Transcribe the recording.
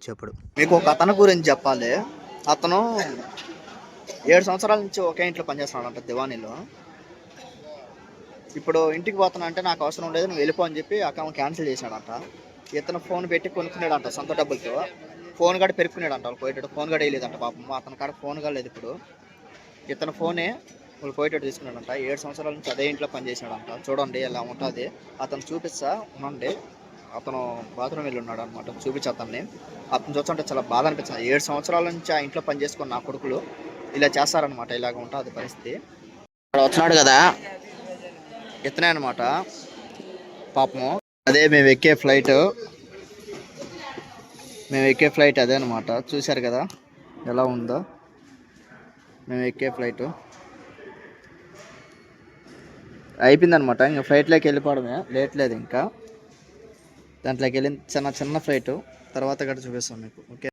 వచ్చేప్పుడు. మీకు ఒక అతను గురించి చెప్పాలి. అతను 7 సంవత్సరాల నుంచి ఒకే ఇంట్లో పనిచేస్తున్నాడంట దివానీలో. ఇప్పుడు ఇంటికి పోతున్నా అంటే నాకు అవసరం లేదు నువ్వు వెళ్ళిపో అని చెప్పి అకౌంట్ క్యాన్సిల్ చేశాడంట. ఇతను ఫోన్ పెట్టి కొనుక్కున్నాడంట సొంత డబ్బులతో. ఫోన్ కాడ పెరుక్కున్నాడంట. వాళ్ళు పోయేటట్టు ఫోన్ కాడ వేయలేదంట పాపం. అతని కాడ ఫోన్ కాడ లేదు ఇప్పుడు. ఇతను ఫోనే వాళ్ళు పోయేటట్టు తీసుకున్నాడంట. 7 సంవత్సరాల నుంచి అదే ఇంట్లో పనిచేసాడంట. చూడండి ఎలా ఉంటుంది. అతను చూపిస్తా ఉండండి. అతను బాత్రూమ్ వెళ్ళి ఉన్నాడు అనమాట. చూపించి అతన్ని చూస్తుంటే చాలా బాధ అనిపించింది. 7 సంవత్సరాల నుంచి ఆ ఇంట్లో పనిచేసుకున్న నా కొడుకులు ఇలా చేస్తారనమాట. ఇలాగ ఉంటుంది పరిస్థితి. ఇక్కడ వచ్చినాడు కదా ఇతనే అనమాట పాపము. అదే మేము ఎక్కే ఫ్లైట్ అదే అనమాట. చూశారు కదా ఎలా ఉందో మేము ఎక్కే ఫ్లైట్. అయిపోయిందనమాట. ఇంకా ఫ్లైట్లోకి వెళ్ళిపోవడమే, లేట్ లేదు ఇంకా. దాంట్లోకి వెళ్ళిన చిన్న ఫ్లైట్ తర్వాత కూడా చూపిస్తాం మీకు. ఓకే.